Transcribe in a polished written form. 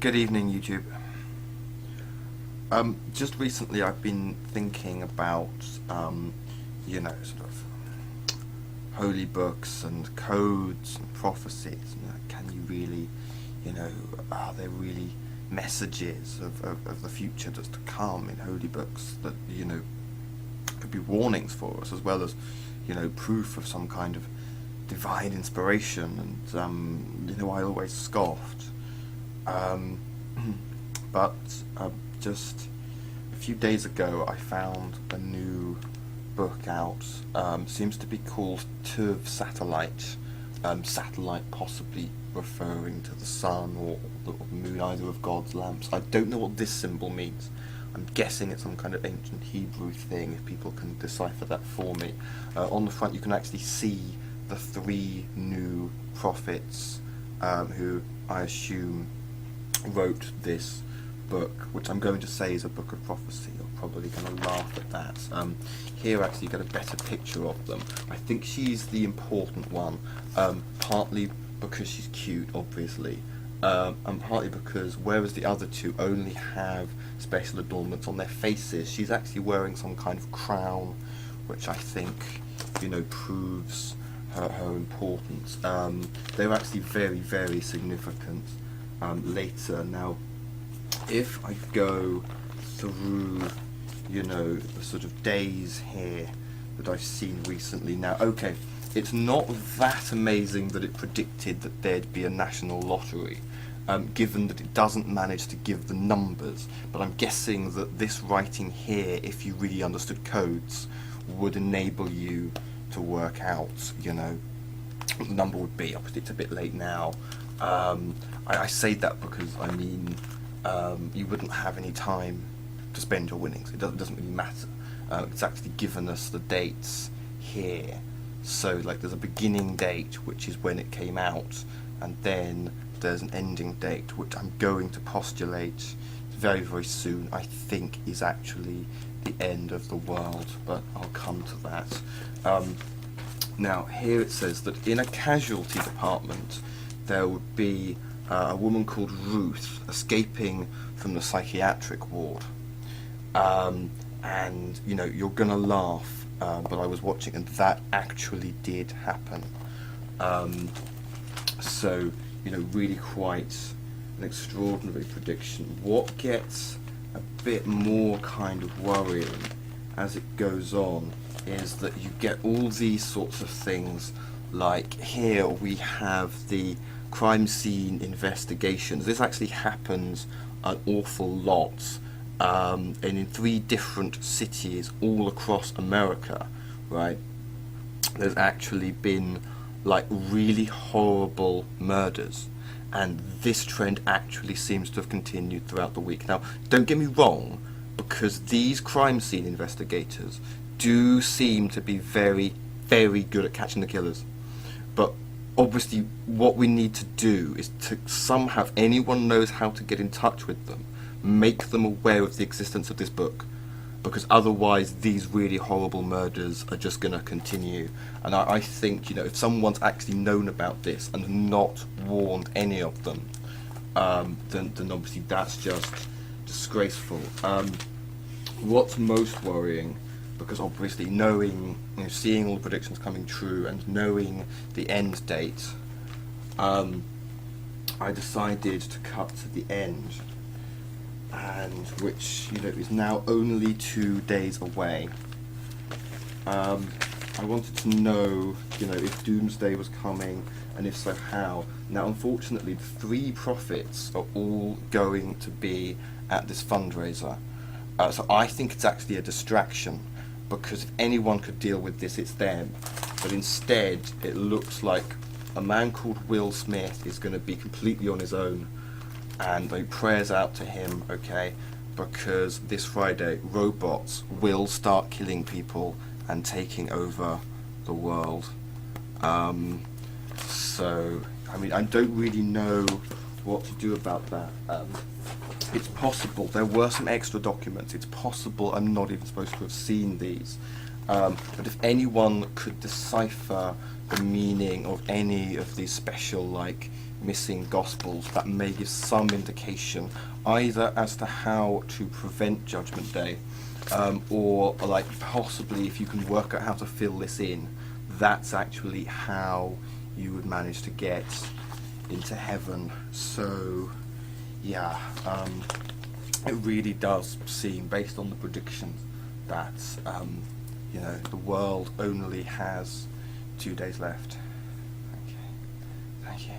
Good evening, YouTube. Just recently I've been thinking about, sort of holy books and codes and prophecies. Can you really, are there really messages of the future that's to come in holy books that, could be warnings for us, as well as, proof of some kind of divine inspiration? And, I always scoffed. But just a few days ago I found a new book out. Seems to be called Tuv Satellite. Satellite possibly referring to the sun or the moon, either of God's lamps. I don't know what this symbol means. I'm guessing it's some kind of ancient Hebrew thing, if people can decipher that for me. On the front you can actually see the three new prophets who I assume wrote this book, which I'm going to say is a book of prophecy. You're probably going to laugh at that. Here actually you get a better picture of them. I think she's the important one, partly because she's cute, obviously, and partly because whereas the other two only have special adornments on their faces, she's actually wearing some kind of crown, which I think, proves her importance. They're actually very, very significant later. Now, if I go through, the sort of days here that I've seen recently, now, okay, it's not that amazing that it predicted that there'd be a national lottery, given that it doesn't manage to give the numbers, but I'm guessing that this writing here, if you really understood codes, would enable you to work out, what the number would be. Obviously it's a bit late now. I say that because, you wouldn't have any time to spend your winnings. It doesn't really matter. It's actually given us the dates here. So, there's a beginning date, which is when it came out, and then there's an ending date, which I'm going to postulate very, very soon, I think is actually the end of the world, but I'll come to that. Now, here it says that in a casualty department, there would be a woman called Ruth escaping from the psychiatric ward. And, you're going to laugh, but I was watching and that actually did happen. So, really quite an extraordinary prediction. What gets a bit more kind of worrying as it goes on is that you get all these sorts of things, like here we have the crime scene investigations. This actually happens an awful lot, and in 3 different cities all across America, right? There's actually been really horrible murders, and this trend actually seems to have continued throughout the week. Now, don't get me wrong, because these crime scene investigators do seem to be very, very good at catching the killers. But obviously what we need to do is to somehow, if anyone knows how to get in touch with them, make them aware of the existence of this book, because otherwise these really horrible murders are just going to continue. And I think, if someone's actually known about this and not warned any of them, then obviously that's just disgraceful. What's most worrying, because obviously knowing, seeing all the predictions coming true and knowing the end date, I decided to cut to the end, and which, is now only 2 days away. I wanted to know, if Doomsday was coming, and if so, how. Now, unfortunately, the 3 prophets are all going to be at this fundraiser. So I think it's actually a distraction, because if anyone could deal with this, it's them. But instead, it looks like a man called Will Smith is going to be completely on his own, and prayers out to him, okay, because this Friday, robots will start killing people and taking over the world. So, I don't really know what to do about that. It's possible, there were some extra documents, it's possible I'm not even supposed to have seen these, but if anyone could decipher the meaning of any of these special missing Gospels that may give some indication either as to how to prevent Judgment Day, or like possibly if you can work out how to fill this in, that's actually how you would manage to get into heaven. So yeah, it really does seem, based on the predictions, that you know, the world only has 2 days left. Okay, thank you.